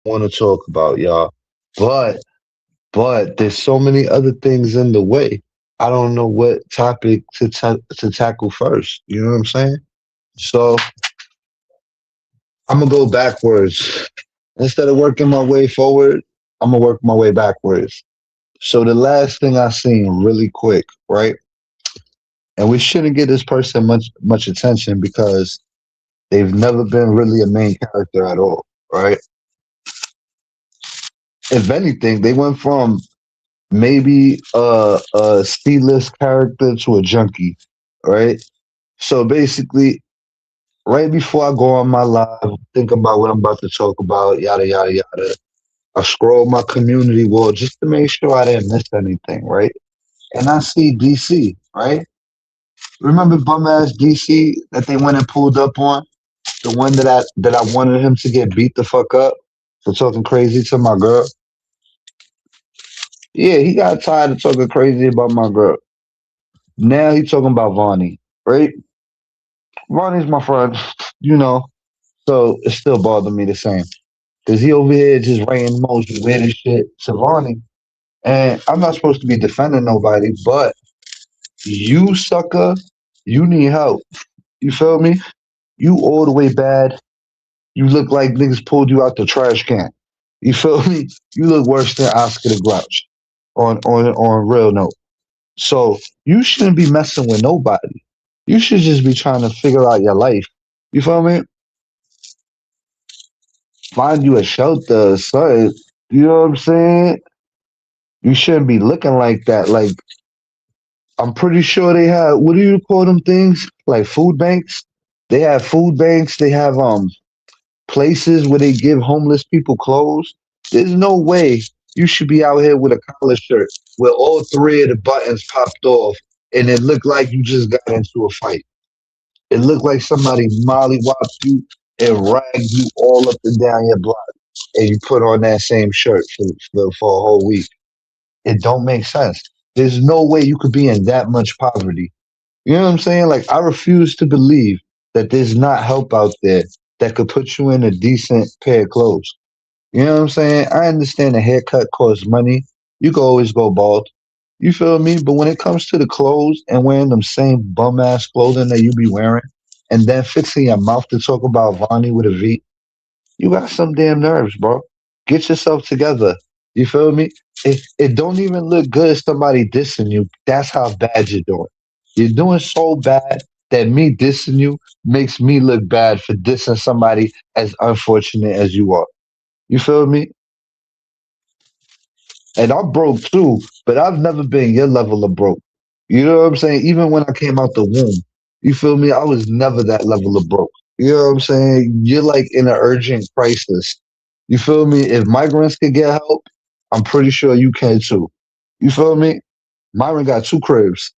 want to talk about, y'all. But there's so many other things in the way. I don't know what topic to tackle first. You know what I'm saying? So I'm gonna go backwards. Instead of working my way forward, I'm gonna work my way backwards. So the last thing I seen really quick, right? And we shouldn't give this person much attention because they've never been really a main character at all, right? If anything, they went from maybe a C-list character to a junkie, right? So basically, right before I go on my live, think about what I'm about to talk about, yada yada yada. I scroll my community wall just to make sure I didn't miss anything, right? And I see DC, right? Remember bum ass DC that they went and pulled up on? The one that I wanted him to get beat the fuck up for talking crazy to my girl. Yeah, he got tired of talking crazy about my girl. Now he talking about Vonnie, right? Vonnie's my friend, you know, so it still bothered me the same. Cause he over here just writing the most weirdest shit to Vonnie. And I'm not supposed to be defending nobody, but you sucker, you need help. You feel me? You all the way bad. You look like niggas pulled you out the trash can. You feel me? You look worse than Oscar the Grouch on real note. So you shouldn't be messing with nobody. You should just be trying to figure out your life. You feel me? Find you a shelter, son. You know what I'm saying? You shouldn't be looking like that. Like I'm pretty sure they have what do you call them things? Like food banks. They have food banks. They have places where they give homeless people clothes. There's no way you should be out here with a collar shirt where all three of the buttons popped off and it looked like you just got into a fight. It looked like somebody mollywopped you and ragged you all up and down your block and you put on that same shirt for a whole week. It don't make sense. There's no way you could be in that much poverty. You know what I'm saying? Like I refuse to believe that there's not help out there that could put you in a decent pair of clothes. You know what I'm saying? I understand a haircut costs money. You can always go bald. You feel me? But when it comes to the clothes and wearing them same bum ass clothing that you be wearing, and then fixing your mouth to talk about Vonnie with a V, you got some damn nerves, bro. Get yourself together. You feel me? It don't even look good if somebody dissing you. That's how bad you're doing. You're doing so bad that me dissing you makes me look bad for dissing somebody as unfortunate as you are. You feel me? And I'm broke too, but I've never been your level of broke. You know what I'm saying? Even when I came out the womb, you feel me? I was never that level of broke. You know what I'm saying? You're like in an urgent crisis. You feel me? If migrants could get help, I'm pretty sure you can too. You feel me? Myron got two cribs.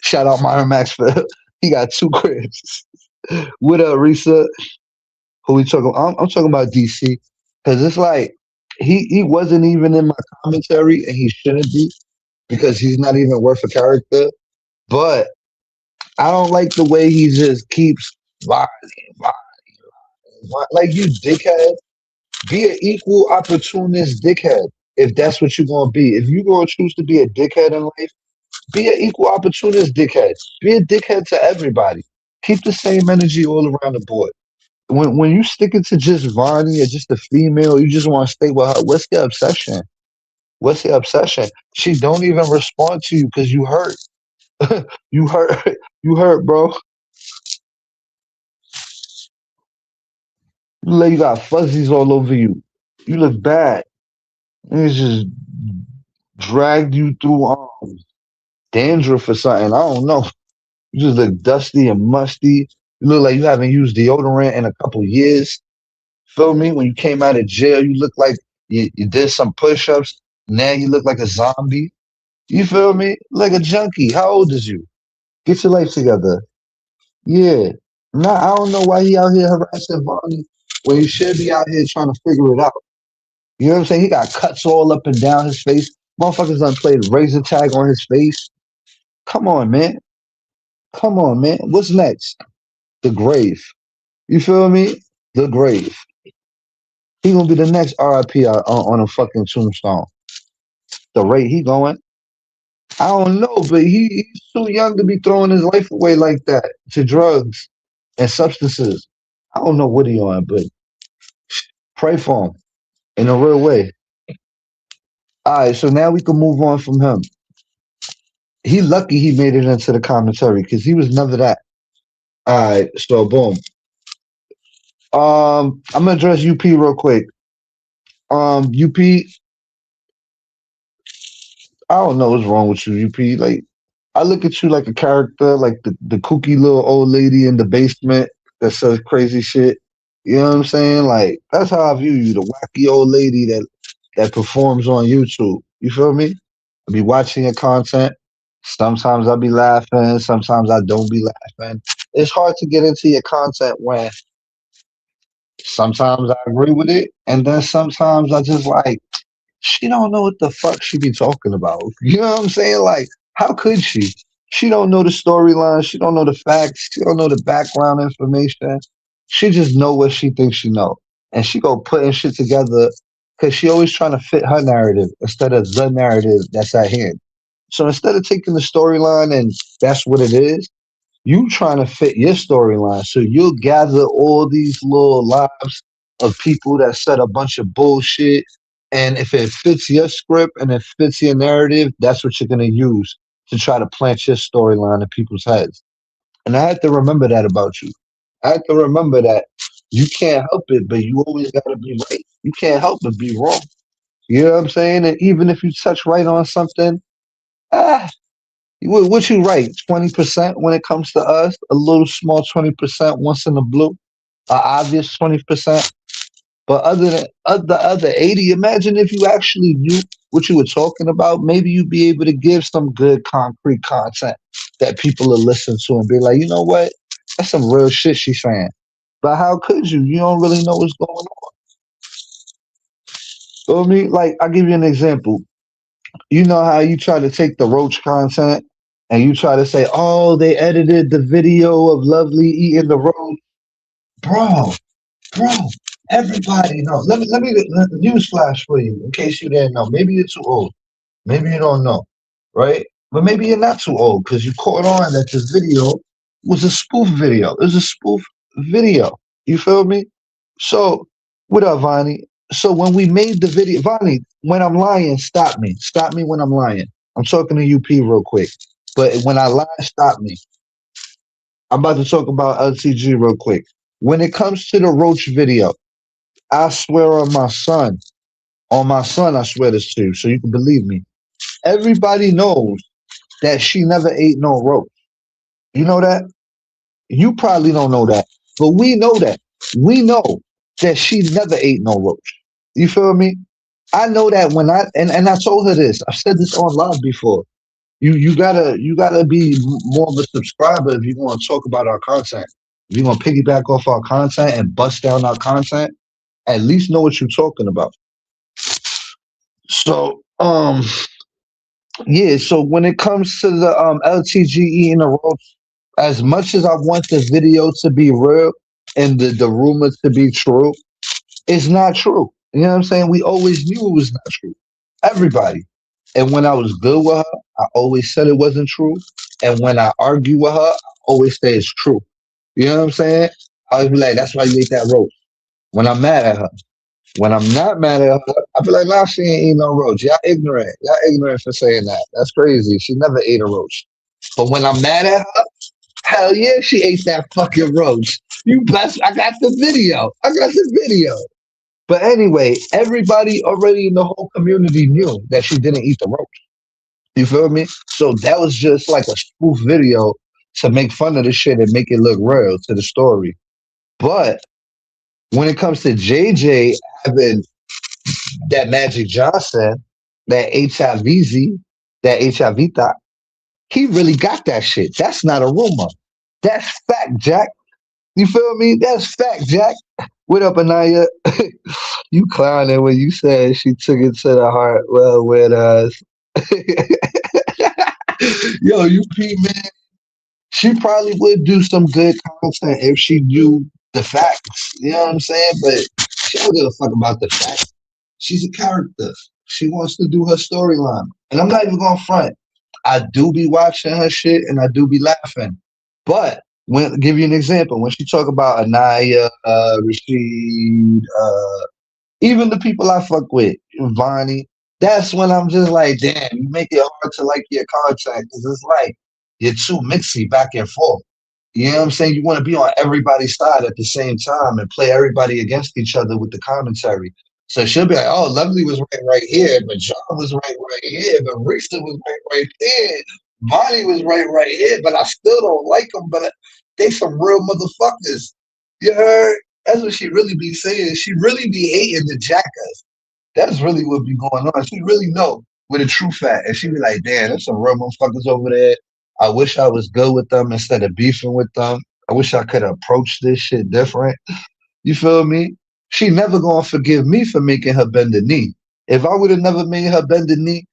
Shout out Myron Maxwell. He got two cribs. What up, Risa? Who we talking? I'm talking about DC because it's like he wasn't even in my commentary and he shouldn't be because he's not even worth a character. But I don't like the way he just keeps lying, lying, lying. Like you dickhead. Be an equal opportunist dickhead if that's what you're gonna be. If you're gonna choose to be a dickhead in life, be an equal opportunist dickhead. Be a dickhead to everybody. Keep the same energy all around the board. When you stick it to just Vonnie or just a female, you just want to stay with her. What's your obsession? What's your obsession? She don't even respond to you because you hurt. You hurt. You hurt, bro. Like you got fuzzies all over you. You look bad. And it's just dragged you through dandruff or something. I don't know. You just look dusty and musty. You look like you haven't used deodorant in a couple years. Feel me? When you came out of jail, you look like you did some push-ups. Now you look like a zombie. You feel me? Like a junkie. How old is you? Get your life together. Yeah. Nah, I don't know why he out here harassing Vonnie when he should be out here trying to figure it out. You know what I'm saying? He got cuts all up and down his face. Motherfuckers done played razor tag on his face. Come on, man. Come on, man. What's next? The grave. You feel me? The grave. He gonna be the next RIP on a fucking tombstone. The rate he going, I don't know, but he's too young to be throwing his life away like that to drugs and substances. I don't know what he on, but pray for him in a real way. All right, so now we can move on from him. He lucky he made it into the commentary because he was never that. All right, so boom. I'm gonna address UP real quick. UP, I don't know what's wrong with you, UP. Like, I look at you like a character, like the kooky little old lady in the basement that says crazy shit. You know what I'm saying? Like, that's how I view you, the wacky old lady that performs on YouTube. You feel me? I be watching your content. Sometimes I be laughing, sometimes I don't be laughing. It's hard to get into your content when sometimes I agree with it, and then sometimes I just like she don't know what the fuck she be talking about. You know what I'm saying? Like, how could she? She don't know the storyline. She don't know the facts. She don't know the background information. She just know what she thinks she know, and she go putting shit together because she always trying to fit her narrative instead of the narrative that's at hand. So instead of taking the storyline and that's what it is, you trying to fit your storyline. So you'll gather all these little lives of people that said a bunch of bullshit. And if it fits your script and it fits your narrative, that's what you're gonna use to try to plant your storyline in people's heads. And I had to remember that about you. I had to remember that you can't help it, but you always gotta be right. You can't help but be wrong. You know what I'm saying? And even if you touch right on something, ah, what you right? 20% when it comes to us, a little small 20% once in the blue, obvious 20%. But the other 80, imagine if you actually knew what you were talking about. Maybe you'd be able to give some good concrete content that people will listen to and be like, you know what? That's some real shit she's saying. But how could you? You don't really know what's going on. So I mean, like, I'll give you an example. You know how you try to take the roach content and you try to say, oh, they edited the video of Lovely eating the roach. Bro, bro, everybody knows. Let me news flash for you in case you didn't know. Maybe you're too old. Maybe you don't know, right? But maybe you're not too old because you caught on that this video was a spoof video. It was a spoof video. You feel me? So, what up, Vonnie? So when we made the video, Vonnie, when I'm lying, stop me. Stop me when I'm lying. I'm talking to UP real quick. But when I lie, stop me. I'm about to talk about LTG real quick. When it comes to the Roach video, I swear on my son, I swear this to you, so you can believe me. Everybody knows that she never ate no roach. You know that? You probably don't know that, but we know that. We know that she never ate no roach. You feel me? I know that when and I told her this. I've said this on live before. You gotta be more of a subscriber if you want to talk about our content. If you want to piggyback off our content and bust down our content, at least know what you're talking about. So yeah, so when it comes to the LTG in the roach, as much as I want the video to be real and the rumors to be true, it's not true. You know what I'm saying? We always knew it was not true. Everybody. And when I was good with her, I always said it wasn't true. And when I argue with her, I always say it's true. You know what I'm saying? I always be like, that's why you ate that roach. When I'm mad at her. When I'm not mad at her, I be like, nah, she ain't eat no roach. Y'all ignorant. Y'all ignorant for saying that. That's crazy. She never ate a roach. But when I'm mad at her, hell yeah, she ate that fucking roach. You best. I got the video. I got the video. But anyway, everybody already in the whole community knew that she didn't eat the roach. You feel me? So that was just like a spoof video to make fun of the shit and make it look real to the story. But when it comes to JJ having that Magic Johnson, that HIVZ, that HIV thought, he really got that shit. That's not a rumor. That's fact, Jack. You feel me? That's fact, Jack. What up, Anaya? You clowning when you said she took it to the heart. Well, with us. Yo, you P man, she probably would do some good content if she knew the facts. You know what I'm saying? But She don't give a fuck about the facts. She's a character. She wants to do her storyline. And I'm not even going to front. I do be watching her shit and I do be laughing. But when give you an example, when she talk about Anaya, Rashid, even the people I fuck with, Vonnie, that's when I'm just like, damn, you make it hard to like your contact because it's like you're too mixy back and forth. You know what I'm saying? You want to be on everybody's side at the same time and play everybody against each other with the commentary. So she'll be like, "Oh, Lovely was right here, but John was right here, but Risa was right there, Bonnie was right here, but I still don't like them. But they some real motherfuckers." You heard? That's what she really be saying. She really be hating the jackers. That's really what be going on. She really know where the truth at. And she be like, damn, there's some real motherfuckers over there. I wish I was good with them instead of beefing with them. I wish I could approach this shit different. You feel me? She never gonna forgive me for making her bend the knee. If I would have never made her bend the knee,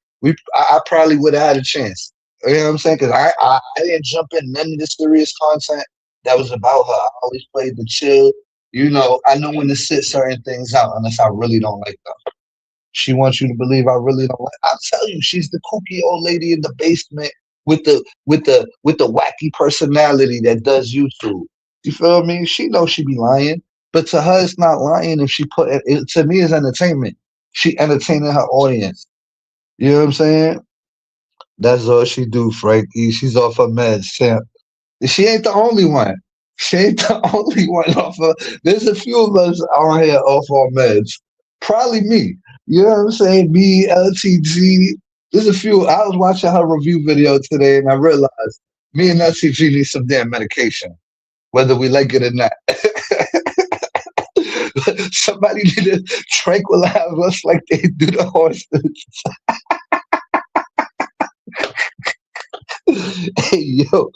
I probably would have had a chance. You know what I'm saying? Because I didn't jump in none of the serious content that was about her. I always played the chill. You know, I know when to sit certain things out unless I really don't like them. She wants you to believe I really don't like. I'll tell you, she's the kooky old lady in the basement with the wacky personality that does YouTube. You feel me? She knows she be lying, but to her it's not lying if she put it. To me, it's entertainment. She entertaining her audience. You know what I'm saying? That's all she do, Frankie. She's off her meds, champ. She ain't the only one. She ain't the only one off her. There's a few of us on here off our meds. Probably me. You know what I'm saying? Me, LTG. There's a few. I was watching her review video today and I realized me and LTG need some damn medication, whether we like it or not. Somebody need to tranquilize us like they do the horses. Hey, yo.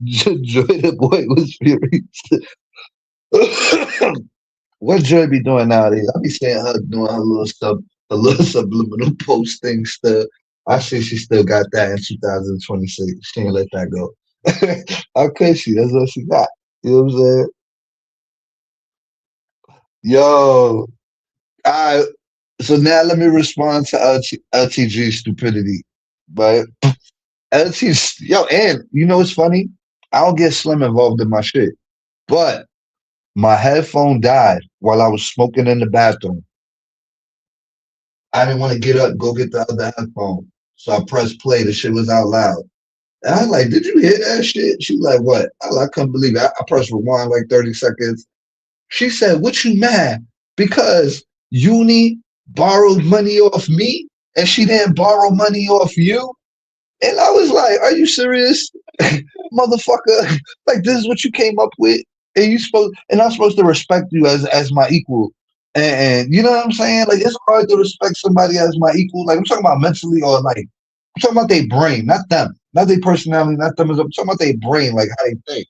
Joy the boy was furious. What Joy be doing nowadays? I be seeing her doing her little subliminal posting stuff. I see she still got that in 2026. She ain't let that go. How could she? That's what she got. You know what I'm saying? Yo, I so now let me respond to LTG stupidity. But LTG, yo, and you know what's funny? I don't get Slim involved in my shit, but my headphone died while I was smoking in the bathroom. I didn't want to get up, go get the other headphone. So I pressed play. The shit was out loud. And I was like, did you hear that shit? She was like, what? I couldn't believe it. I pressed rewind like 30 seconds. She said, what you mad? Because Uni borrowed money off me and she didn't borrow money off you? And I was like, are you serious? Motherfucker. Like this is what you came up with. And I'm supposed to respect you as my equal. And you know what I'm saying? Like it's hard to respect somebody as my equal. Like I'm talking about mentally or like I'm talking about their brain, not them, not their personality, not them. I'm talking about their brain, like how they think.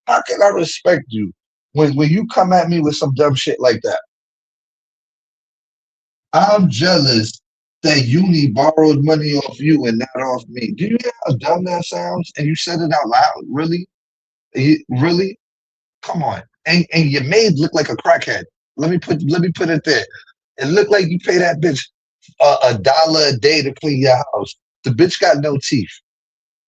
How can I respect you when you come at me with some dumb shit like that? I'm jealous that Uni borrowed money off you and not off me. Do you hear how dumb that sounds? And you said it out loud? Really? Really? Come on. And your maid looked like a crackhead. Let me put it there. It looked like you pay that bitch $1 a day to clean your house. The bitch got no teeth.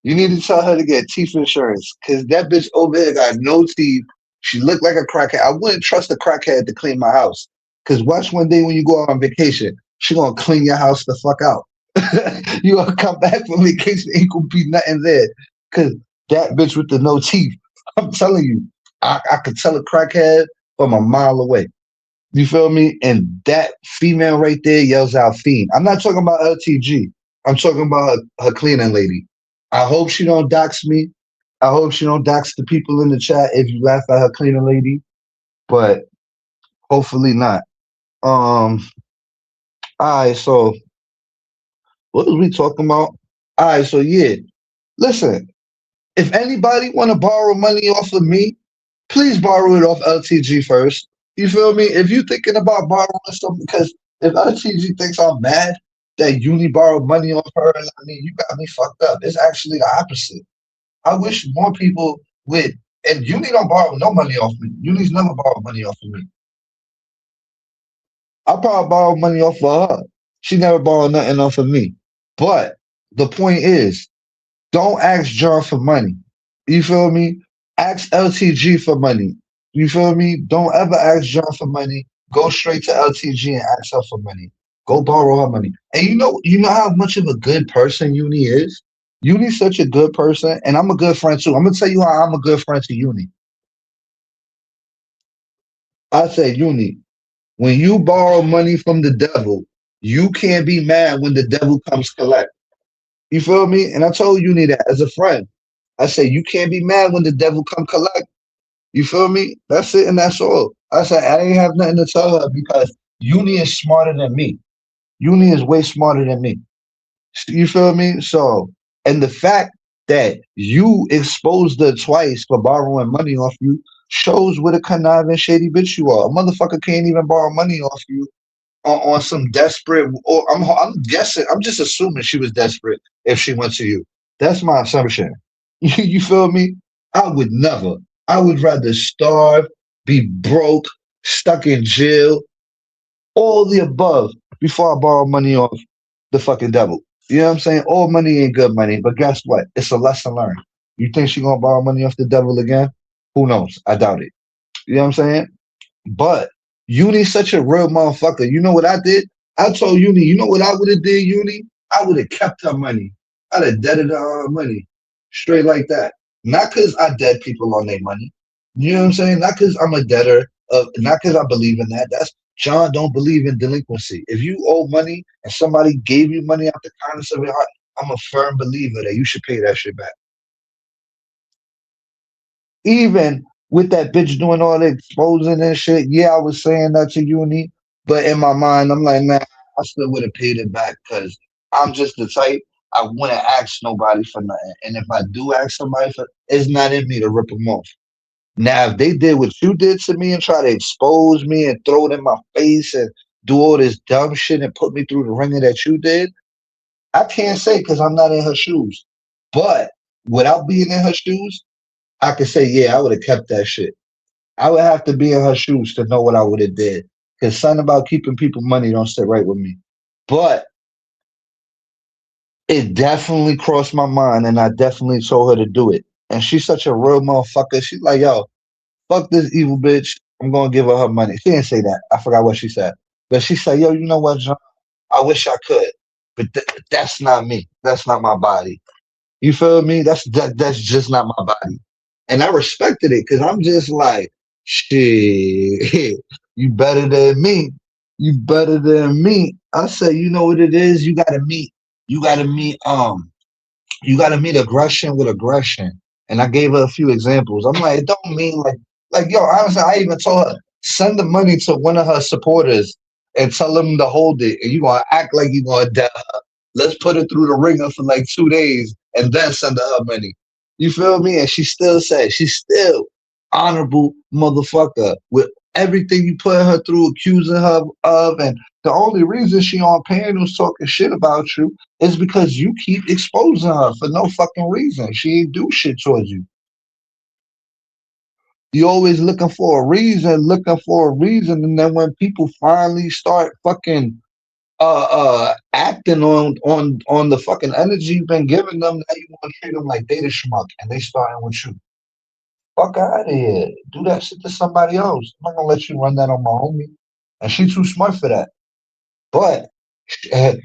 You need to tell her to get teeth insurance because that bitch over here got no teeth. She looked like a crackhead. I wouldn't trust a crackhead to clean my house. Because watch one day when you go out on vacation, she gonna clean your house the fuck out. You gonna come back from vacation, ain't gonna be nothing there. Because that bitch with the no teeth, I'm telling you, I could tell a crackhead from a mile away. You feel me? And that female right there yells out fiend. I'm not talking about LTG. I'm talking about her cleaning lady. I hope she don't dox me. I hope she don't dox the people in the chat if you laugh at her cleaning lady, but hopefully not. All right, so what was we talking about? All right, so yeah, listen, if anybody want to borrow money off of me, please borrow it off LTG first. You feel me? If you thinking about borrowing something, because if LTG thinks I'm mad that Uni borrowed money off her, I mean, you got me fucked up. It's actually the opposite. I wish more people would And Uni don't borrow no money off me. Uni's never borrowed money off of me. I probably borrowed money off of her. She never borrowed nothing off of me. But the point is, don't ask John for money. You feel me? Ask LTG for money. You feel me? Don't ever ask John for money. Go straight to LTG and ask her for money. Go borrow her money. And you know how much of a good person Uni is? Uni's such a good person, and I'm a good friend too. I'm gonna tell you how I'm a good friend to Uni. I say, Uni, when you borrow money from the devil, you can't be mad when the devil comes collect. You feel me? And I told Uni that as a friend. I say you can't be mad when the devil come collect. You feel me? That's it and that's all. I said I ain't have nothing to tell her because Uni is smarter than me. Uni is way smarter than me. You feel me? So, and the fact that you exposed her twice for borrowing money off you shows what a conniving shady bitch you are. A motherfucker can't even borrow money off you on some desperate. Or I'm guessing. I'm just assuming she was desperate if she went to you. That's my assumption. You feel me? I would never. I would rather starve, be broke, stuck in jail, all the above before I borrow money off the fucking devil. You know what I'm saying? All money ain't good money, but guess what? It's a lesson learned. You think she gonna borrow money off the devil again? Who knows? I doubt it. You know what I'm saying? But Uni's such a real motherfucker. You know what I did? I told Uni, you know what I would have did, Uni? I would have kept her money. I'd have deaded her money. Straight like that. Not because I dead people on their money. You know what I'm saying? Not because I'm a debtor. Not because I believe in that. That's John don't believe in delinquency. If you owe money and somebody gave you money out the kindness of your heart, I'm a firm believer that you should pay that shit back. Even with that bitch doing all the exposing and shit, yeah, I was saying that to Uni, but in my mind, I'm like, man, I still would have paid it back because I'm just the type I wouldn't ask nobody for nothing. And if I do ask somebody for, it's not in me to rip them off. Now, if they did what you did to me and try to expose me and throw it in my face and do all this dumb shit and put me through the ringer that you did, I can't say because I'm not in her shoes. But without being in her shoes, I could say, yeah, I would have kept that shit. I would have to be in her shoes to know what I would have did. Because something about keeping people money don't sit right with me. But it definitely crossed my mind, and I definitely told her to do it. And she's such a real motherfucker. She's like, yo, fuck this evil bitch. I'm gonna give her money. She didn't say that. I forgot what she said. But she said, yo, you know what, John? I wish I could. But that's not me. That's not my body. You feel me? That's just not my body. And I respected it because I'm just like, shit, you better than me. You better than me. I say, you know what it is? You gotta meet you got to meet aggression with aggression. And I gave her a few examples. I'm like, it don't mean like, yo, honestly, I even told her, send the money to one of her supporters and tell them to hold it. And you're going to act like you're going to debt her. Let's put her through the ringer for like 2 days and then send her money. You feel me? And she still said, she's still honorable motherfucker with everything you put her through, accusing her of. And the only reason she on panels talking shit about you is because you keep exposing her for no fucking reason. She ain't do shit towards you. You always looking for a reason, and then when people finally start fucking acting on the fucking energy you've been giving them, now you want to treat them like they the schmuck and they starting with you. Fuck out of here. Do that shit to somebody else. I'm not gonna let you run that on my homie. And she too smart for that. But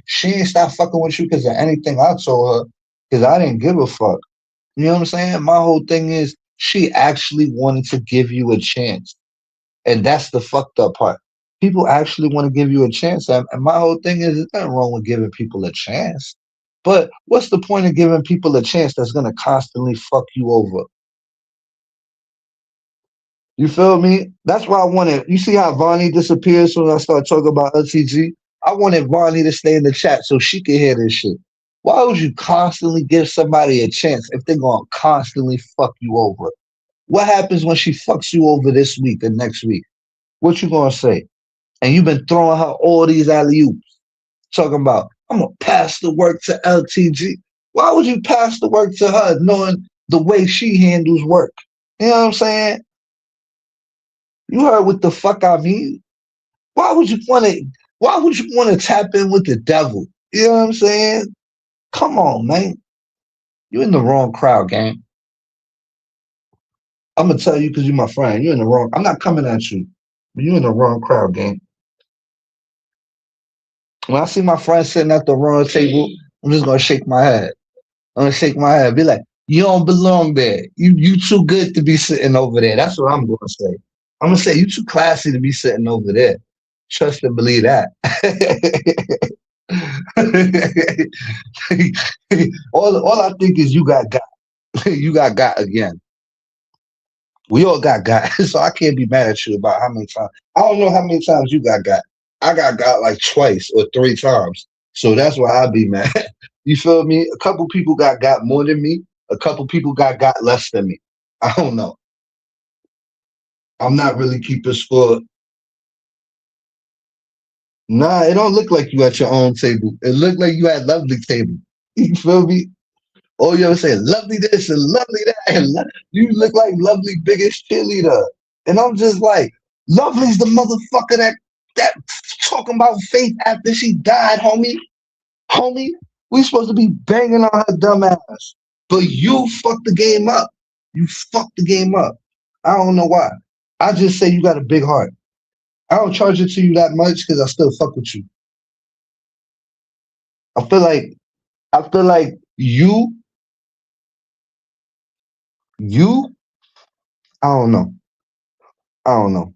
she ain't stop fucking with you because of anything I told her, because I didn't give a fuck. You know what I'm saying? My whole thing is she actually wanted to give you a chance. And that's the fucked up part. People actually want to give you a chance. And my whole thing is there's nothing wrong with giving people a chance. But what's the point of giving people a chance that's gonna constantly fuck you over? You feel me? That's why I wanted. You see how Vonnie disappeared as soon as I start talking about LTG? I wanted Vonnie to stay in the chat so she could hear this shit. Why would you constantly give somebody a chance if they're gonna constantly fuck you over? What happens when she fucks you over this week and next week? What you gonna say? And you've been throwing her all these alley oops, talking about I'm gonna pass the work to LTG. Why would you pass the work to her, knowing the way she handles work? You know what I'm saying? You heard what the fuck I mean? Why would you want to? Why would you want to tap in with the devil? You know what I'm saying? Come on, man. You're in the wrong crowd, gang. I'm gonna tell you because you're my friend. You're in the wrong. I'm not coming at you, but you're in the wrong crowd, gang. When I see my friend sitting at the wrong table, I'm just gonna shake my head. I'm gonna shake my head, be like, "You don't belong there. You too good to be sitting over there." That's what I'm gonna say. I'm gonna say you too classy to be sitting over there. Trust and believe that. all I think is you got you got again. We all got, so I can't be mad at you about how many times. I don't know how many times you got. I got like twice or three times, so that's why I be mad. You feel me? A couple people got more than me. A couple people got less than me. I don't know. I'm not really keeping score. Nah, it don't look like you at your own table. It looked like you at lovely table. You feel me? Oh, you ever say lovely this and lovely that? And you look like lovely biggest cheerleader. And I'm just like, lovely's the motherfucker that talking about faith after she died, homie. Homie, we supposed to be banging on her dumb ass. But you fucked the game up. You fucked the game up. I don't know why. I just say you got a big heart. I don't charge it to you that much because I still fuck with you. I feel like you, I don't know. I don't know.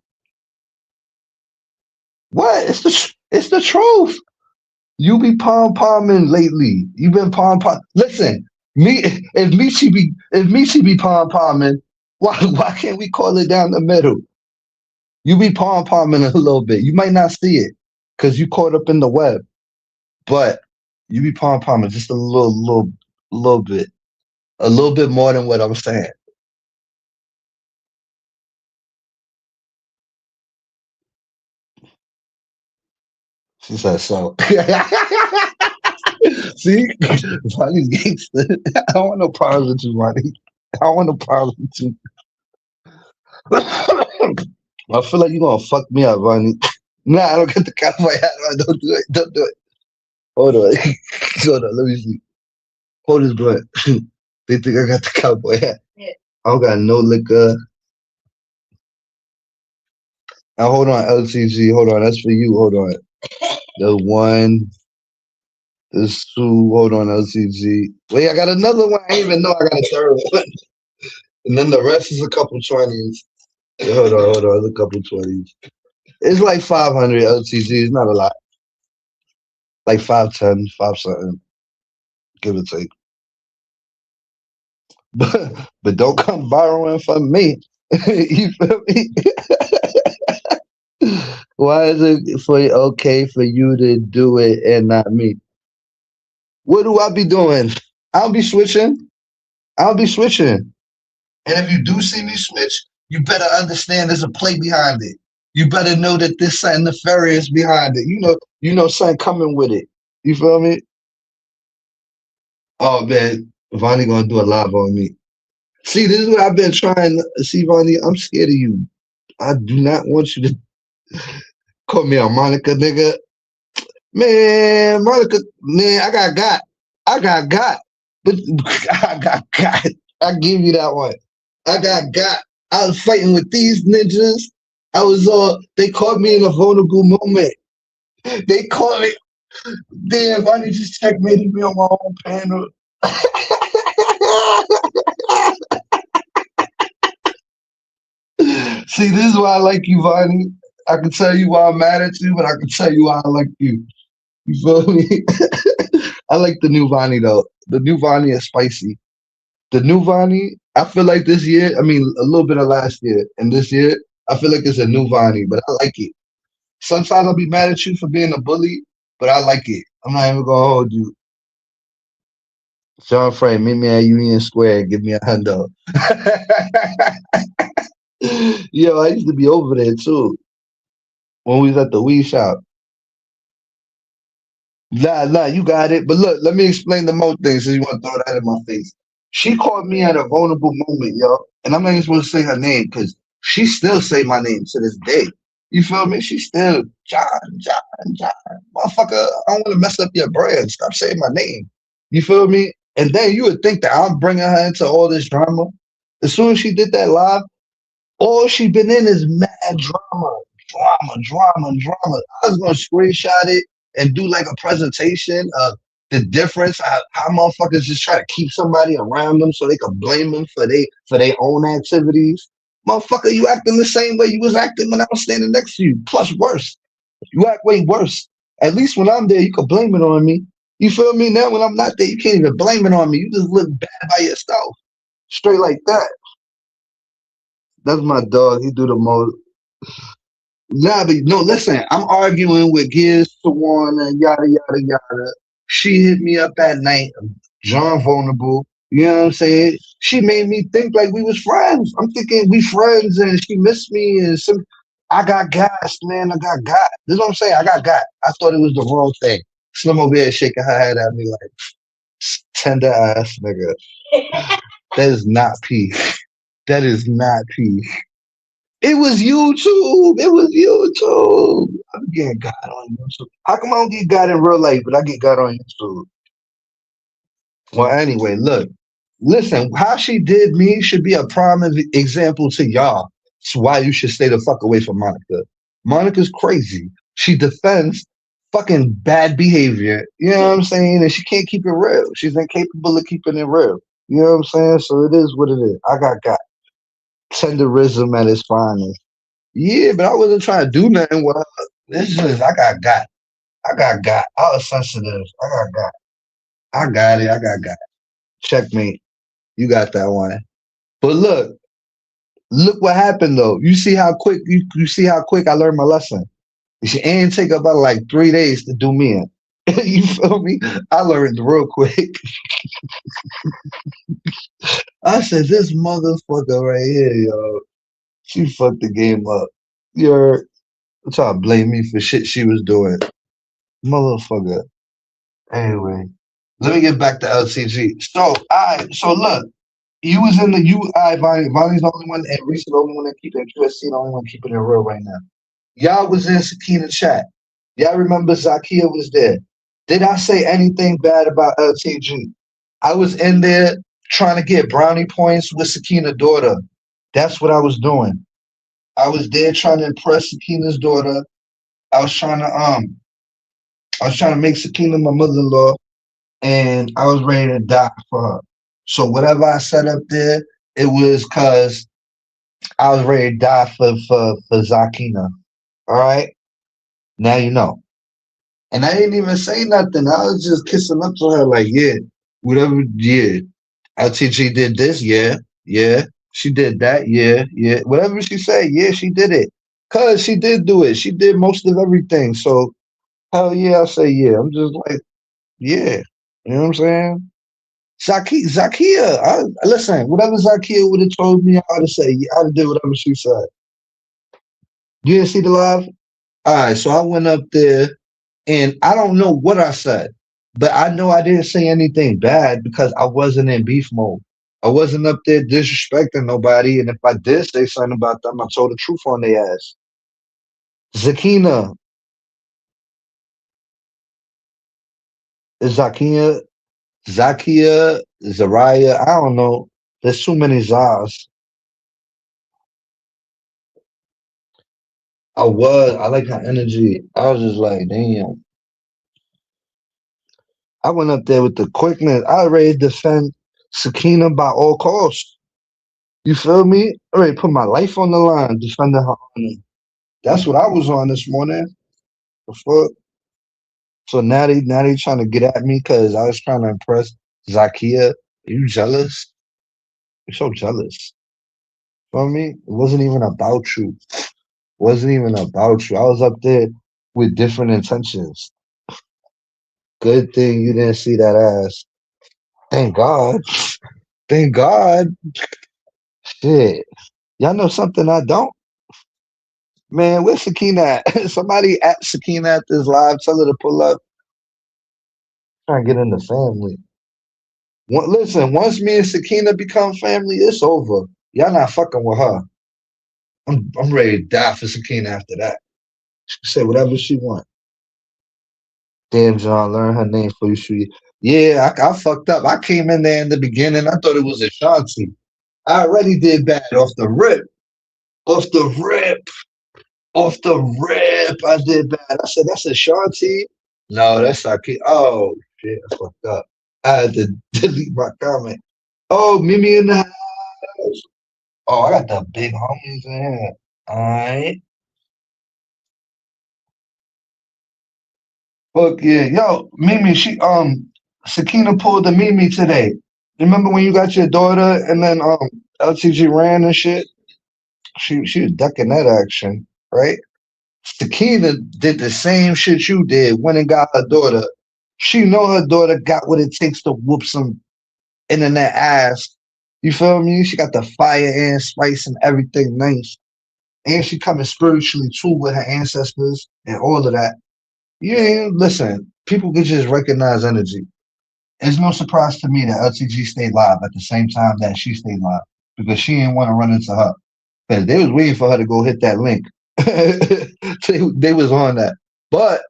What? It's the truth. You be pom pomming lately. You been pom pom. Listen, me if Michi be pom pomming, why can't we call it down the middle? You be pom pomming a little bit. You might not see it because you caught up in the web, but you be pom pomming just little bit, a little bit more than what I'm saying. She said so. See, Ronnie's gangster. I don't want no problems with you, Ronnie. I don't want no problems with you. I feel like you're gonna fuck me up, Ronnie. Nah, I don't get the cowboy hat on. Don't do it. Don't do it. Hold on. Hold on. Let me see. Hold his blunt. They think I got the cowboy hat. I don't got no liquor. Now hold on, LTG. Hold on. That's for you. Hold on. The one, this two. Hold on, LTG. Wait, I got another one. I didn't even know I got a third one. And then the rest is a couple 20s. Hold on. There's a couple 20s. It's like 500 LTG. It's not a lot. Like 510, 5 something, give or take. But don't come borrowing from me. You feel me? Why is it for okay for you to do it and not me? What do I be doing? I'll be switching. I'll be switching. And if you do see me switch, you better understand there's a play behind it. You better know that there's something nefarious behind it. You know something coming with it. You feel me? Oh man, Vonnie gonna do a live on me. See, this is what I've been trying to see, Vonnie. I'm scared of you. I do not want you to call me a Monica nigga. Man, Monica, man, I got. But I got. I give you that one. I got. I was fighting with these ninjas. I was they caught me in a vulnerable moment. They caught me. Damn, Vonnie just checkmated me on my own panel. See, this is why I like you, Vonnie. I can tell you why I'm mad at you, but I can tell you why I like you. You feel me? I like the new Vonnie though. The new Vonnie is spicy. The new Vonnie, I feel like this year, I mean a little bit of last year and this year, I feel like it's a new Vonnie, but I like it. Sometimes I'll be mad at you for being a bully, but I like it. I'm not even gonna hold you. Sean Frey, meet me at Union Square, give me a hundo. Yo, I used to be over there too when we was at the weed shop. Nah, you got it. But look, let me explain the mo thing since you want to throw that in my face. She caught me at a vulnerable moment, yo. And I'm not even supposed to say her name because she still say my name to this day. You feel me? She still John. Motherfucker, I don't want to mess up your brand. Stop saying my name. You feel me? And then you would think that I'm bringing her into all this drama. As soon as she did that live, all she been in is mad drama. I was gonna screenshot it and do like a presentation of the difference, how motherfuckers just try to keep somebody around them so they can blame them for their own activities. Motherfucker, you acting the same way you was acting when I was standing next to you. Plus worse. You act way worse. At least when I'm there, you can blame it on me. You feel me? Now when I'm not there, you can't even blame it on me. You just look bad by yourself. Straight like that. That's my dog. He do the most. Nah, but no, listen, I'm arguing with Giz Sawan and yada. She hit me up at night, John Vulnerable. You know what I'm saying? She made me think like we was friends. I'm thinking we friends and she missed me and some I got gas, man. I got got. This is what I'm saying. I got got. I thought it was the wrong thing. Slim over here shaking her head at me like tender ass nigga. That is not peace. That is not peace. It was YouTube. It was YouTube. I'm getting God on YouTube. How come I don't get God in real life, but I get God on YouTube? Well, anyway, look, listen, how she did me should be a prime example to y'all. It's why you should stay the fuck away from Monica. Monica's crazy. She defends fucking bad behavior. You know what I'm saying? And she can't keep it real. She's incapable of keeping it real. You know what I'm saying? So it is what it is. I got tenderism at its finest. Yeah, but I wasn't trying to do nothing with her. It's just I got. I was sensitive. I got. I got it. I got. Checkmate. You got that one. But look what happened though. You see how quick I learned my lesson. She ain't take about like 3 days to do me in. You feel me? I learned real quick. I said, this motherfucker right here, yo. She fucked the game up. You're trying to blame me for shit she was doing. Motherfucker. Anyway, let me get back to LTG. So look, you was in the Vonnie. Vonnie's the only one, and Reese the only one that keeping it QSC, the only one keeping it real right now. Y'all was in Sakina chat. Y'all remember Zakia was there. Did I say anything bad about LTG? I was in there trying to get brownie points with Sakina's daughter. That's what I was doing. I was there trying to impress Sakina's daughter. I was trying to make Sakina my mother-in-law, and I was ready to die for her. So whatever I said up there, it was because I was ready to die for Zakina. All right, now you know. And I didn't even say nothing. I was just kissing up to her like, yeah, whatever. Yeah, LTG did this. Yeah. She did that. Yeah. Whatever she said, yeah, she did it. Cause she did do it. She did most of everything. So hell yeah, I say yeah. I'm just like, yeah. You know what I'm saying? Zakia, listen, whatever Zakia would have told me, I'd have said, yeah, I'd have did whatever she said. You didn't see the live? All right, so I went up there and I don't know what I said, but I know I didn't say anything bad because I wasn't in beef mode. I wasn't up there disrespecting nobody, and if I did say something about them, I told the truth on their ass. Zakina, Zakia, Zariah, I don't know. There's too many Zars. I like her energy. I was just like, damn. I went up there with the quickness. I already defend Sakina by all costs. You feel me? I already put my life on the line defending her honor. That's what I was on this morning. The fuck? So now they trying to get at me because I was trying to impress Zakia. Are you jealous? You're so jealous. Feel me? It wasn't even about you. Wasn't even about you. I was up there with different intentions. Good thing you didn't see that ass. Thank God. Thank God. Shit. Y'all know something I don't? Man, where's Sakina at? Somebody at Sakina at this live. Tell her to pull up. Trying to get in the family. Listen, once me and Sakina become family, it's over. Y'all not fucking with her. I'm ready to die for Sakina after that. She can say whatever she want. Damn, John, learn her name for you. Yeah, I fucked up. I came in there in the beginning. I thought it was Ashanti. I already did bad off the rip. Off the rip. Off the rip. I did bad. I said, that's Ashanti. No, that's Aki. Oh, shit. I fucked up. I had to delete my comment. Oh, Mimi in the house. Oh, I got the big homies in here. All right. Fuck yeah. Yo, Mimi, Sakina pulled the Mimi today. Remember when you got your daughter and then LTG ran and shit? She was ducking that action, right? Sakina did the same shit you did, went and got her daughter. She know her daughter got what it takes to whoop some internet ass. You feel me? She got the fire and spice and everything nice. And she coming spiritually too with her ancestors and all of that. You ain't listen, people can just recognize energy. It's no surprise to me that LTG stayed live at the same time that she stayed live because she didn't want to run into her. Because they was waiting for her to go hit that link. They was on that. But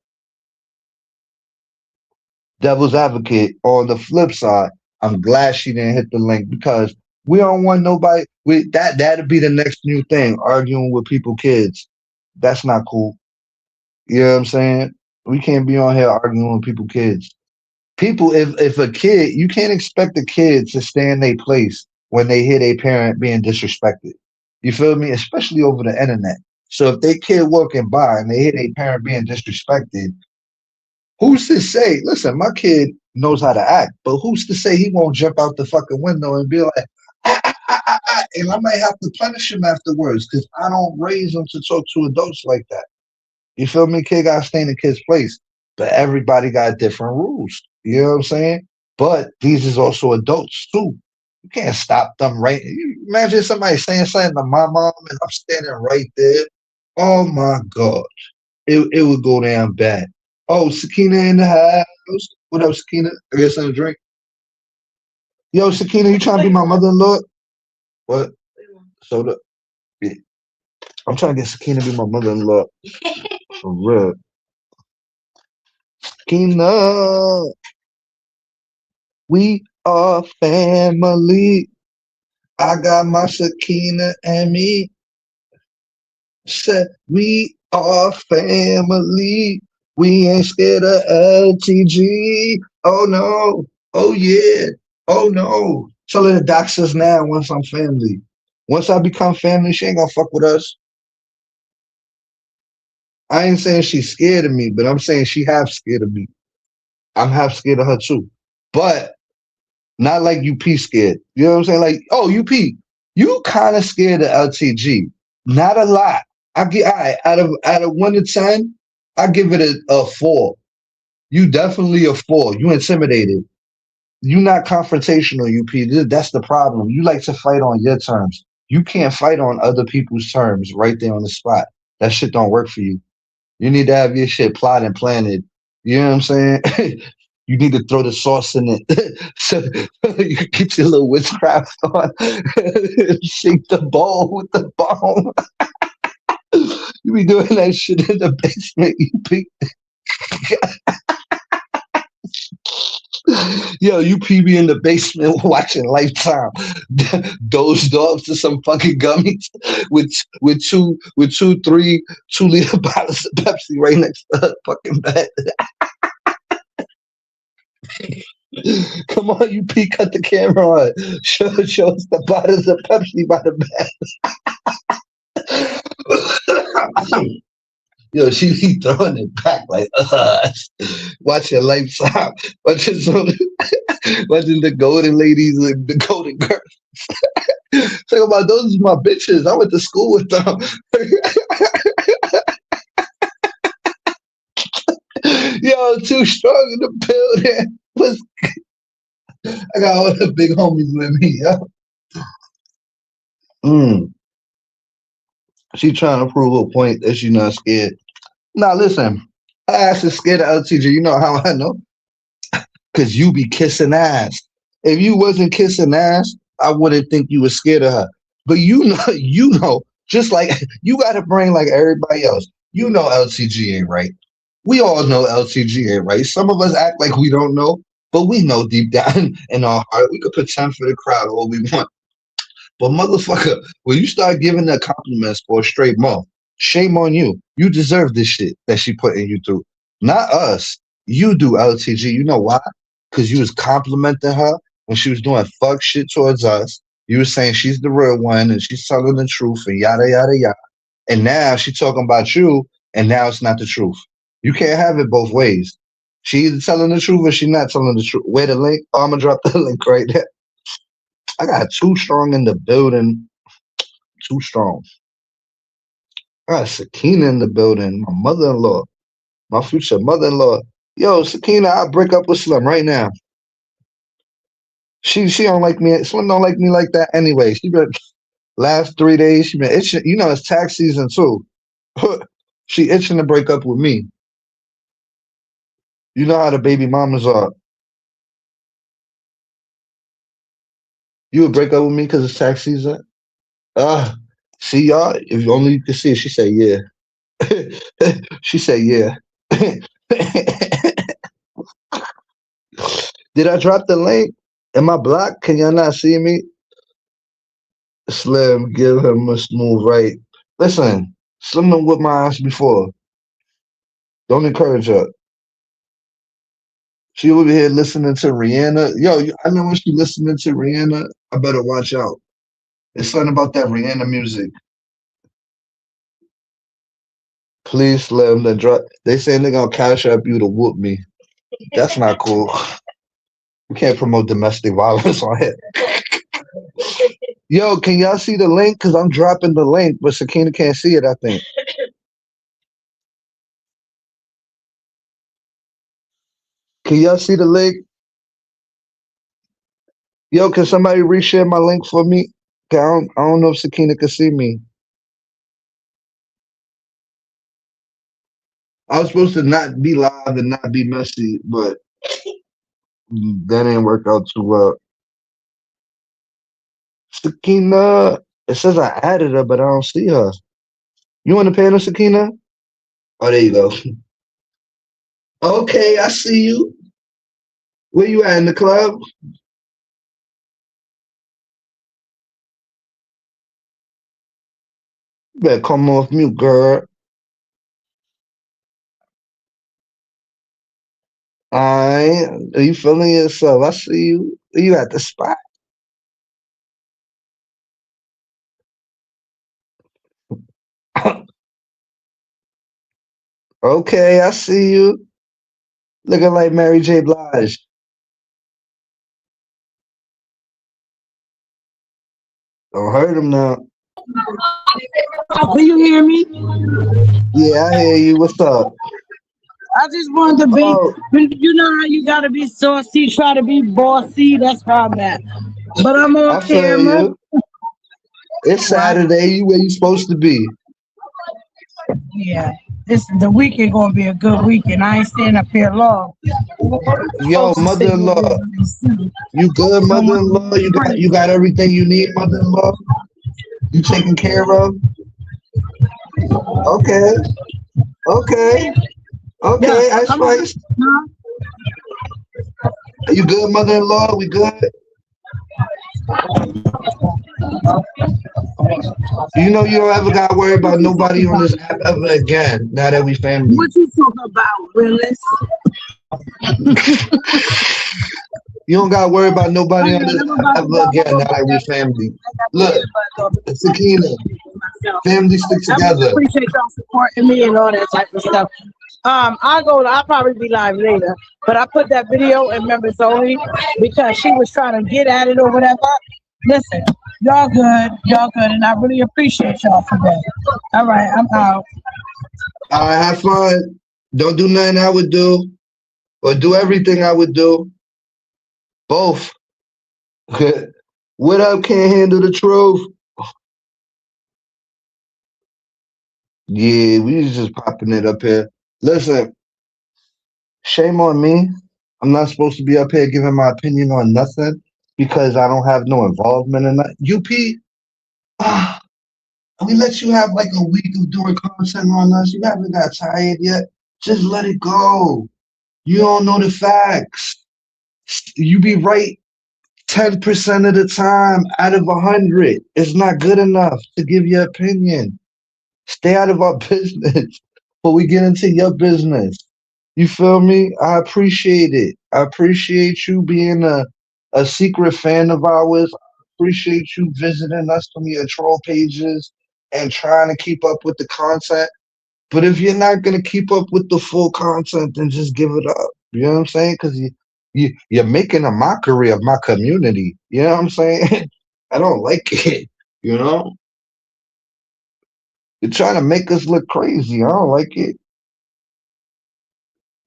devil's advocate, on the flip side, I'm glad she didn't hit the link because we don't want nobody that'd be the next new thing, arguing with people kids. That's not cool. You know what I'm saying? We can't be on here arguing with people kids. People, if a kid, you can't expect a kid to stay in their place when they hear their parent being disrespected. You feel me? Especially over the internet. So if they kid walking by and they hear their parent being disrespected, who's to say? Listen, my kid knows how to act, but who's to say he won't jump out the fucking window and be like, and I might have to punish him afterwards because I don't raise him to talk to adults like that. You feel me? Kid got to stay in the kid's place, but everybody got different rules. You know what I'm saying? But these is also adults too. You can't stop them right. Imagine somebody saying something to my mom and I'm standing right there. Oh my God. It would go down bad. Oh, Sakina in the house. What up, Sakina? I guess I'm drink. Yo, Sakina, you trying to be my mother-in-law? What? Soda? Yeah. I'm trying to get Sakina to be my mother-in-law. For real. Sakina, we are family. I got my Sakina and me. Said we are family. We ain't scared of LTG. Oh no. Oh yeah. Oh no. Tell her to dox us now once I'm family. Once I become family, she ain't gonna fuck with us. I ain't saying she's scared of me, but I'm saying she half scared of me. I'm half scared of her too. But not like UP scared. You know what I'm saying? Like, oh, UP, you kind of scared of LTG. Not a lot. I get out of 1 to 10, I give it a 4. You definitely a 4. You intimidated. You not confrontational, UP. That's the problem. You like to fight on your terms. You can't fight on other people's terms right there on the spot. That shit don't work for you. You need to have your shit plotted and planted. You know what I'm saying? You need to throw the sauce in it. So you can get your little witchcraft on. Shake the bowl with the bone. You be doing that shit in the basement. Yo, you PB in the basement watching Lifetime, dozed off to some fucking gummies with two 2 liter bottles of Pepsi right next to her fucking bed. Come on, you P, cut the camera on. Show us the bottles of Pepsi by the bed. Yo, she be throwing it back like watching Lifetime, watching watching the golden ladies and the golden girls. Talk about those are my bitches. I went to school with them. Yo, too strong in the building. I got all the big homies with me, yo. Mm. She trying to prove a point that she not scared. Now listen, her ass is scared of LTG. You know how I know? Cause you be kissing ass. If you wasn't kissing ass, I wouldn't think you was scared of her. But you know, you know, just like you got a brain like everybody else. You know LCG ain't right. We all know LCG ain't right. Some of us act like we don't know, but we know deep down in our heart. We could pretend for the crowd all we want. But motherfucker, when you start giving her compliments for a straight month, shame on you. You deserve this shit that she putting you through. Not us. You do, LTG. You know why? Because you was complimenting her when she was doing fuck shit towards us. You was saying she's the real one and she's telling the truth and yada yada yada. And now she talking about you and now it's not the truth. You can't have it both ways. She either telling the truth or she not telling the truth. Where the link? Oh, I'm gonna drop the link right there. I got too strong in the building. Too strong. I got Sakina in the building. My mother-in-law. My future mother-in-law. Yo, Sakina, I'll break up with Slim right now. She don't like me. Slim don't like me like that anyway. She been last 3 days. She been itching. You know it's tax season too. She itching to break up with me. You know how the baby mamas are. You would break up with me because it's tax season? Uh, see y'all. If only you could see it. She said yeah. She said yeah. Did I drop the link? Am I blocked? Can y'all not see me? Slim, give him a smooth right. Listen, Slim done whipped my ass before. Don't encourage her. She over here listening to Rihanna. Yo, I know when she listening to Rihanna, I better watch out. It's something about that Rihanna music. Please, Slim, then drop. They saying they gonna cash up you to whoop me. That's not cool. We can't promote domestic violence on here. Yo, can y'all see the link? Cause I'm dropping the link, but Sakina can't see it. I think. Can y'all see the link? Yo, can somebody reshare my link for me? 'Cause I don't know if Sakina can see me. I was supposed to not be live and not be messy, but that didn't work out too well. Sakina, it says I added her, but I don't see her. You on the panel, Sakina? Oh, there you go. Okay, I see you. Where you at in the club? You better come off mute, girl. I are you feeling yourself? I see you. You at the spot. Okay, I see you. Looking like Mary J. Blige. Don't hurt him now. Do you hear me? Yeah, I hear you. What's up? I just wanted to be, Oh, you know how you gotta be saucy, try to be bossy. That's where I'm at. But I'm on I feel camera. you. It's What? Saturday. You where you supposed to be? Yeah. This the weekend gonna be a good weekend. I ain't staying up here long. Yo, Folks will say we'll be mother-in-law. really soon. You good, Don't want mother-in-law? to You got everything you need, mother-in-law. You taken care of? Okay, okay, Yeah, okay. Ice I'm on. Spice. Huh? Are you good, mother-in-law? We good? You know you don't ever got to worry What about you talking nobody on about? this app ever again. Now that we family. What you talking about, Willis? You don't got to worry about I nobody on ain't this never app about to ever go again. Now over that we there. family. I got the Look, earbuds on. Sakina, Myself. family stick I really together. appreciate y'all supporting me and all that type of stuff. I'll probably be live later, but I put that video in members only because she was trying to get at it or whatever. Listen, y'all good, and I really appreciate y'all for that. All right, I'm out. All right, have fun. Don't do nothing I would do, or do everything I would do. Both. What up? Can't handle the truth. Yeah, we was just popping it up here. Listen, shame on me. I'm not supposed to be up here giving my opinion on nothing. because I don't have no involvement in that. UP, ah, we let you have like a week of doing content on us. You haven't got tired yet. Just let it go. You don't know the facts. You be right 10% of the time out of 100. It's not good enough to give your opinion. Stay out of our business before we get into your business. You feel me? I appreciate it. I appreciate you being a secret fan of ours. I appreciate you visiting us from your troll pages and trying to keep up with the content. But if you're not gonna keep up with the full content, then just give it up. You know what I'm saying? Because you're making a mockery of my community. You know what I'm saying? I don't like it. You know, you're trying to make us look crazy. I don't like it.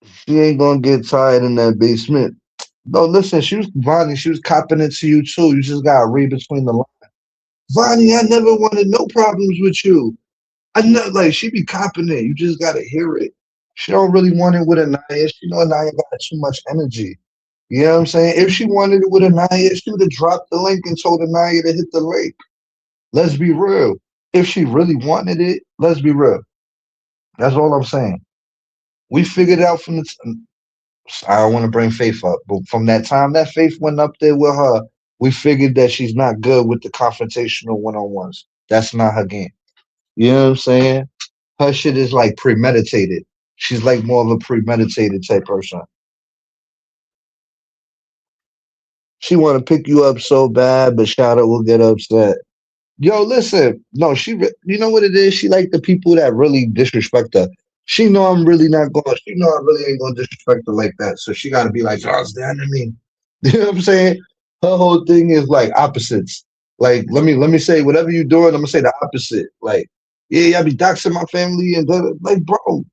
She ain't gonna get tired in that basement. No, listen, she was Vonnie, she was copping it to you too. You just gotta read between the lines. Vonnie, I never wanted no problems with you. I know, like she be copping it. You just gotta hear it. She don't really want it with Anaya. She know Anaya got too much energy. You know what I'm saying? If she wanted it with Anaya, she would have dropped the link and told Anaya to hit the link. Let's be real. If she really wanted it, let's be real. That's all I'm saying. We figured out from the I don't want to bring Faith up, but from that time that Faith went up there with her, we figured that she's not good with the confrontational one on ones. That's not her game. You know what I'm saying? Her shit is like premeditated. She's like more of a premeditated type person. She want to pick you up so bad, but Shadow will get upset. Yo, listen, no, you know what it is? She like the people that really disrespect her. She know I'm really not going. She know I really ain't gonna disrespect her like that. So she got to be like, "Oh, it's the enemy." You know what I'm saying? Her whole thing is like opposites. Like, let me say whatever you're doing, I'm gonna say the opposite. Like, yeah, I be doxing my family and like, bro,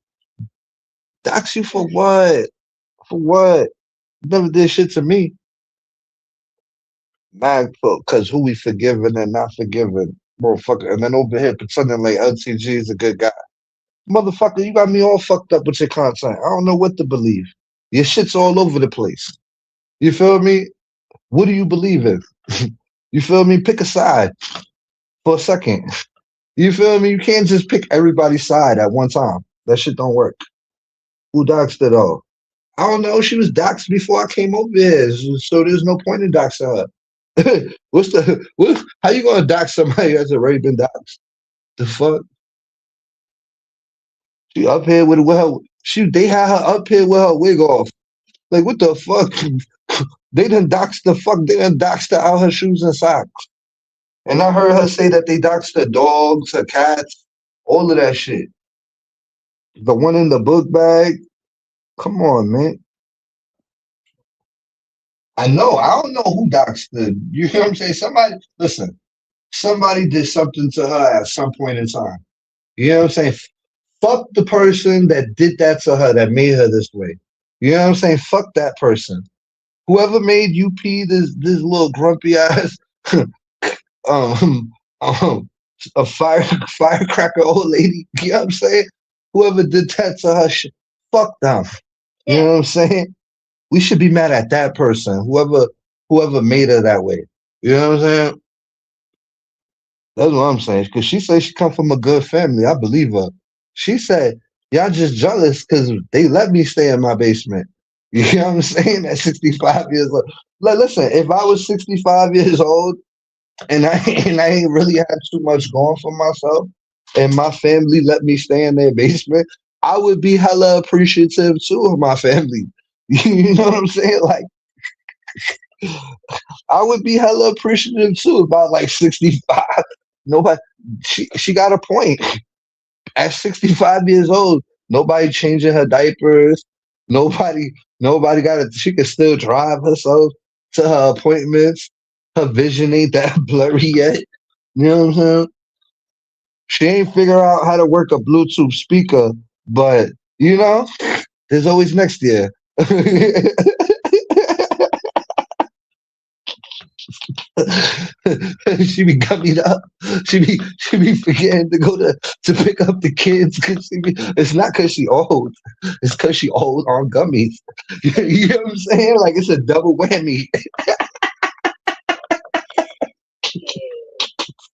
dox you for what? For what? You never did shit to me. Mad because who we forgiven and not forgiven, motherfucker. And then over here pretending like LTG is a good guy. Motherfucker, you got me all fucked up with your content. I don't know what to believe. Your shit's all over the place. You feel me? What do you believe in? You feel me? Pick a side for a second. You feel me? You can't just pick everybody's side at one time. That shit don't work. Who doxed it all? I don't know. She was doxed before I came over here, so there's no point in doxing her. How you gonna dox somebody that's already been doxed? The fuck? She up here with her they had her up here with her wig off. Like what the fuck? They done doxed the fuck, they done doxed her out her shoes and socks. And I heard her say that they doxed her dogs, her cats, all of that shit. The one in the book bag. Come on, man. I know. I don't know who doxed her. You hear what I'm saying? Somebody listen, somebody did something to her at some point in time. You know what I'm saying? Fuck the person that did that to her, that made her this way. You know what I'm saying? Fuck that person. Whoever made UP this little grumpy ass um um a firecracker old lady, you know what I'm saying? Whoever did that to her, fuck them. You know what I'm saying? We should be mad at that person, whoever made her that way. You know what I'm saying? That's what I'm saying. Because she said she come from a good family. I believe her. She said, y'all just jealous because they let me stay in my basement. You know what I'm saying? At 65 years old. Like, listen, if I was 65 years old and I and I ain't really had too much going for myself and my family let me stay in their basement, I would be hella appreciative too of my family. You know what I'm saying? Like I would be hella appreciative too about like 65. Nobody she got a point. At 65 years old, nobody changing her diapers. Nobody got it. She can still drive herself to her appointments. Her vision ain't that blurry yet. You know what I'm saying? She ain't figure out how to work a Bluetooth speaker, but you know, there's always next year. She be gummied up. She be forgetting to go to pick up the kids. It's not because she old. It's because she old on gummies. You know what I'm saying? Like it's a double whammy.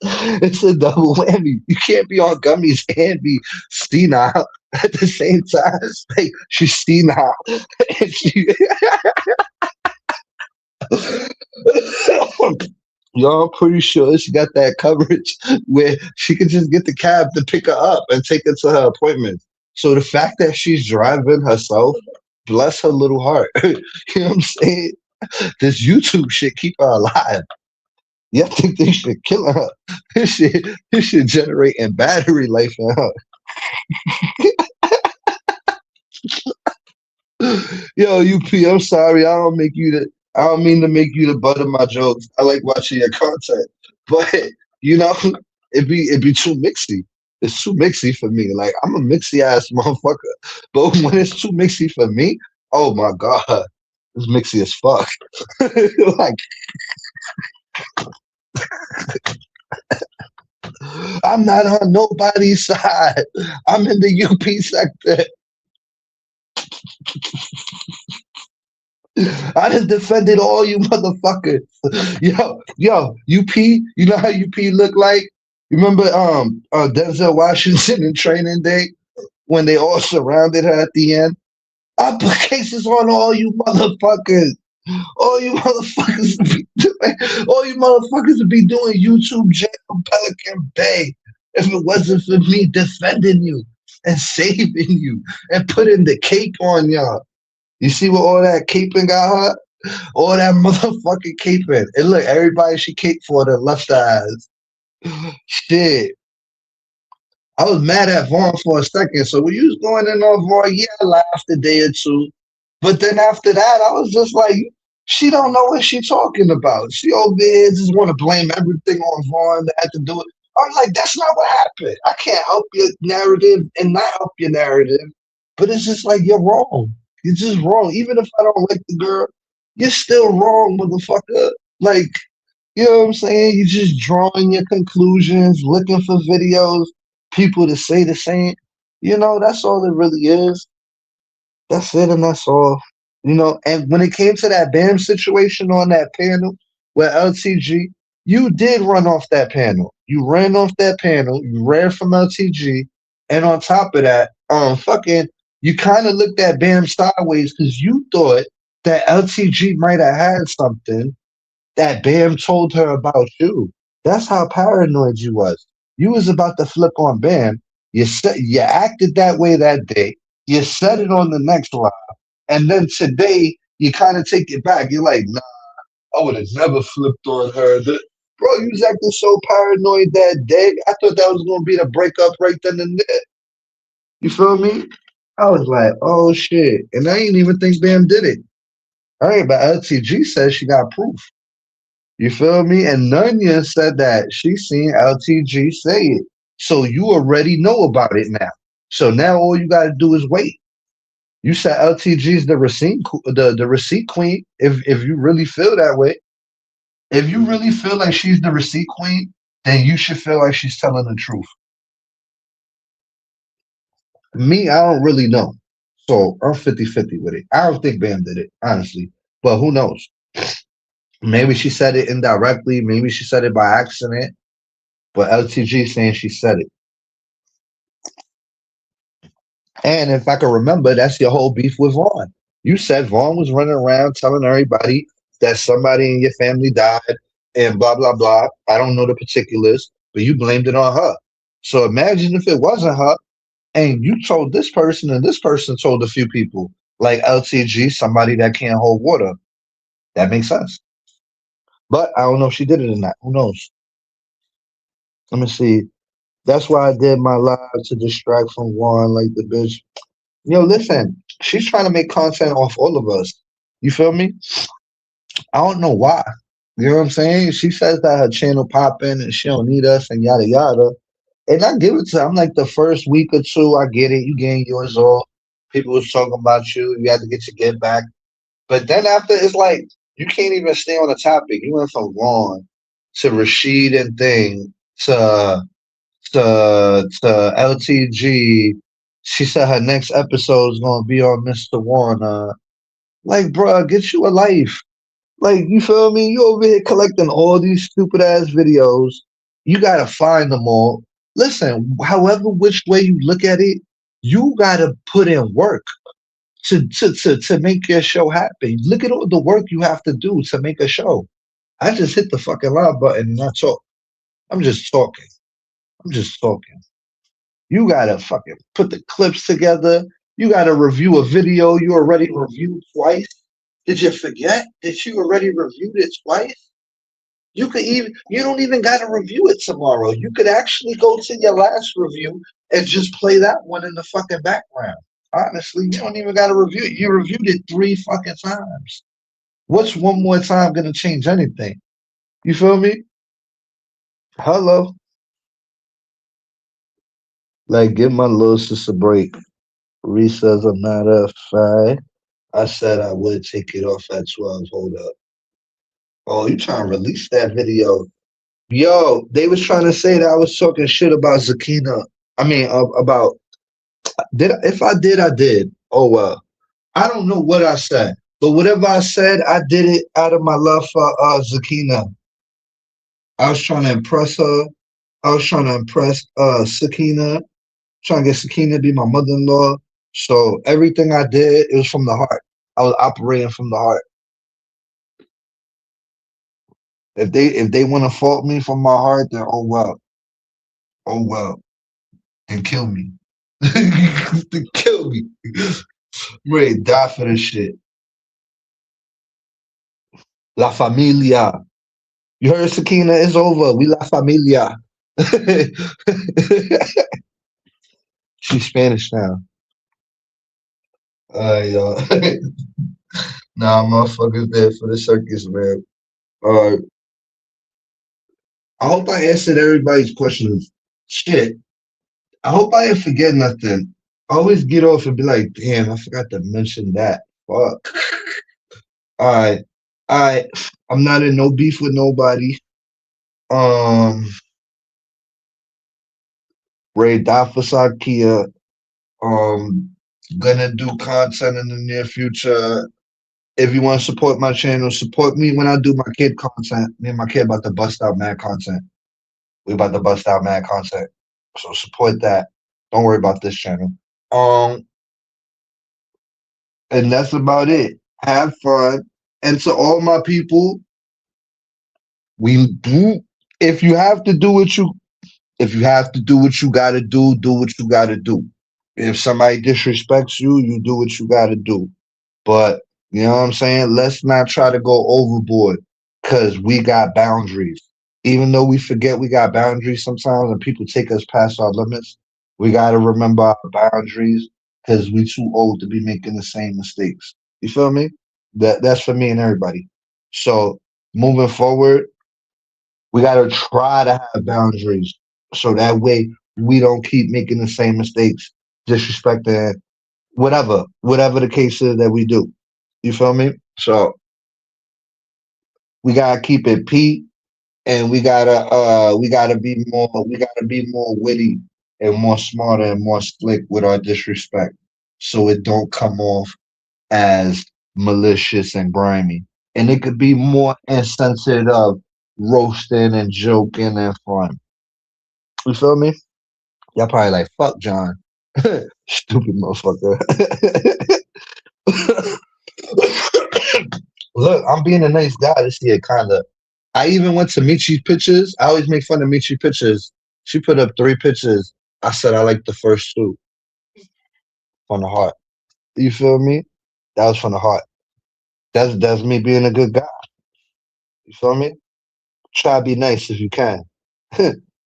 It's a double whammy. You can't be on gummies and be senile at the same time. It's like she's senile and she Y'all pretty sure she got that coverage where she could just get the cab to pick her up and take her to her appointment. So the fact that she's driving herself, bless her little heart. You know what I'm saying? This YouTube shit keep her alive. You think they should kill her? This shit generating battery life in her. Yo, UP, I'm sorry. I don't mean to make you the butt of my jokes. I like watching your content. But you know, it be too mixy. It's too mixy for me. Like I'm a mixy ass motherfucker. But when it's too mixy for me, oh my god. It's mixy as fuck. Like I'm not on nobody's side. I'm in the UP sector. I done defended all you motherfuckers. UP, you know how UP look like? You remember Denzel Washington in Training Day when they all surrounded her at the end? I put cases on all you motherfuckers. All you motherfuckers all you motherfuckers would be doing YouTube jail Pelican Bay if it wasn't for me defending you and saving you and putting the cape on y'all. You see what all that caping got her? All that motherfucking caping. And look, everybody she caped for that left eyes. Shit. I was mad at Vaughn for a second. So when you was going in on Vaughn, yeah, I laughed a day or two. But then after that, I was just like, she don't know what she talking about. She over there just want to blame everything on Vaughn that had to do it. I'm like, that's not what happened. I can't help your narrative and not help your narrative. But it's just like you're wrong. You're just wrong. Even if I don't like the girl, you're still wrong, motherfucker. Like, you know what I'm saying? You're just drawing your conclusions, looking for videos, people to say the same. You know, that's all it really is. That's it, and that's all. You know, and when it came to that BAM situation on that panel with LTG, you did run off that panel. You ran off that panel. You ran from LTG, and on top of that, fucking, you kind of looked at BAM sideways because you thought that LTG might have had something that BAM told her about you. That's how paranoid you was. You was about to flip on BAM. You acted that way that day. You said it on the next live, and then today you kind of take it back. You're like, nah, I would have never flipped on her. Bro, you was acting so paranoid that day. I thought that was gonna be the breakup right then and there. You feel me? I was like, oh shit, and I ain't even think BAM did it. All right, but LTG says she got proof. You feel me? And Nunya said that she seen LTG say it. So you already know about it now. So now all you gotta do is wait. You said LTG's the receipt queen. If you really feel that way, if you really feel like she's the receipt queen, then you should feel like she's telling the truth. Me, I don't really know. So I'm 50-50 with it. I don't think BAM did it, honestly. But who knows? Maybe she said it indirectly. Maybe she said it by accident. But LTG saying she said it. And if I can remember, that's your whole beef with Vaughn. You said Vaughn was running around telling everybody that somebody in your family died and blah, blah, blah. I don't know the particulars, but you blamed it on her. So imagine if it wasn't her and you told this person and this person told a few people, like LTG, somebody that can't hold water. That makes sense. But I don't know if she did it or not. Who knows? Let me see. That's why I did my live to distract from Vaughn like the bitch. Yo, listen, she's trying to make content off all of us. You feel me? I don't know why. You know what I'm saying? She says that her channel popping and she don't need us and yada yada. And I give it to her. I'm like the first week or two, I get it. You getting yours all. People was talking about you. You had to get your get back. But then after, it's like you can't even stay on the topic. You went from Vaughn to Rashid and Thing to LTG. She said her next episode is gonna be on Mr. Warner. Like, bruh, get you a life. Like, you feel me? You over here collecting all these stupid ass videos. You gotta find them all. Listen, however which way you look at it, you gotta put in work to make your show happen. Look at all the work you have to do to make a show. I just hit the fucking live button and I talk. I'm just talking. I'm just talking. You gotta fucking put the clips together. You gotta review a video you already reviewed twice. Did you forget that you already reviewed it twice? You don't even gotta review it tomorrow. You could actually go to your last review and just play that one in the fucking background. Honestly, you don't even gotta review it. You reviewed it three fucking times. What's one more time gonna change anything? You feel me? Hello. Like, give my little sister a break. Reese says I'm not a five. I said I would take it off at 12. Hold up. Oh, you trying to release that video? Yo, they was trying to say that I was talking shit about Zakina. I mean, about if I did, I did. Oh well. I don't know what I said, but whatever I said, I did it out of my love for Zakina. I was trying to impress her. I was trying to impress Sakina, trying to get Sakina to be my mother-in-law. So everything I did, it was from the heart. I was operating from the heart. If they want to fault me from my heart, then oh well, and kill me. To kill me. I'm ready to die for this shit. La familia. You heard Sakina? It's over. We la familia. She's Spanish now. Yo. Nah, motherfuckers there for the circus, man. Uh, I hope I answered everybody's questions. Shit. I hope I didn't forget nothing. I always get off and be like, damn, I forgot to mention that. Fuck. All right. All right. I'm not in no beef with nobody. Um, Ray Dafasakia. Gonna do content in the near future. If you want to support my channel, support me when I do my kid content. Me and my kid about to bust out mad content. We about to bust out mad content. So support that. Don't worry about this channel. Um, and that's about it. Have fun. And to all my people, we do if you have to do what you if you have to do what you gotta do what you gotta do. If somebody disrespects you, you do what you gotta do. But you know what I'm saying? Let's not try to go overboard because we got boundaries. Even though we forget we got boundaries sometimes and people take us past our limits, we gotta remember our boundaries because we too old to be making the same mistakes. You feel me? That's for me and everybody. So moving forward, we gotta try to have boundaries so that way we don't keep making the same mistakes, disrespecting whatever the case is that we do. You feel me? So we gotta keep it P and we gotta be more witty and more smarter and more slick with our disrespect so it don't come off as malicious and grimy. And it could be more insensitive of roasting and joking and fun. You feel me? Y'all probably like fuck John. Stupid motherfucker. Look, I'm being a nice guy this year, kinda. I even went to Michi's pictures. I always make fun of Michi pictures. She put up three pictures. I said I like the first two from the heart. You feel me? That was from the heart. That's me being a good guy. You feel me? Try to be nice if you can.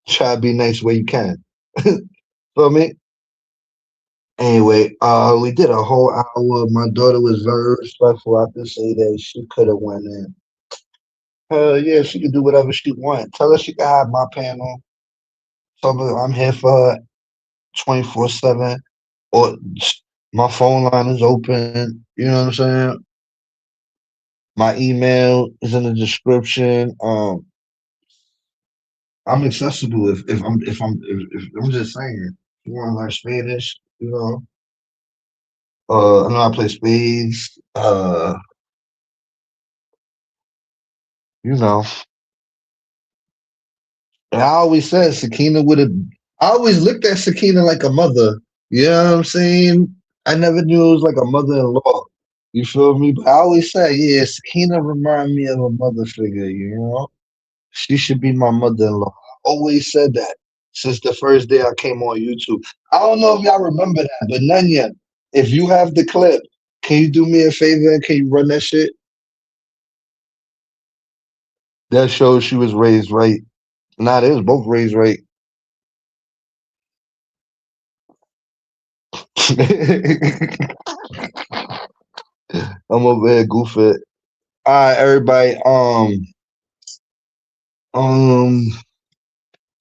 Try to be nice where you can. Feel me? Anyway, we did a whole hour. My daughter was very respectful. I can say that she could have went in. Hell yeah, she could do whatever she want. Tell her she can have my panel. Tell her I'm here for her 24/7. Or my phone line is open. You know what I'm saying? My email is in the description. I'm accessible if I'm just saying. If you want to learn Spanish, you know. I know I play spades. you know. And I always said Sakina would have. I always looked at Sakina like a mother. You know what I'm saying? I never knew it was like a mother-in-law. You feel me? But I always said, yeah, Sakina remind me of a mother figure. You know, she should be my mother-in-law. I always said that since the first day I came on YouTube. I don't know if y'all remember that, but Nanya, if you have the clip, can you do me a favor and can you run that shit? That shows she was raised right. Nah, they was both raised right. I'm over here goofing. All right, everybody. Um,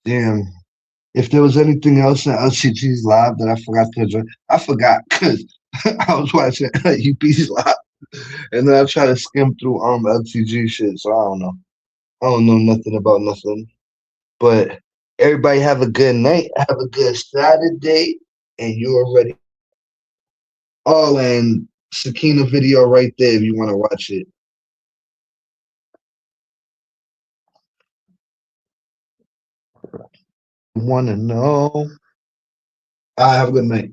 damn. If there was anything else in LCG's live that I forgot to address, I forgot because I was watching UP's live, and then I try to skim through LCG shit. So I don't know. I don't know nothing about nothing. But everybody have a good night. Have a good Saturday, and you're already. Oh, and Sakina video right there if you want to watch it. Want to know? I have a good night.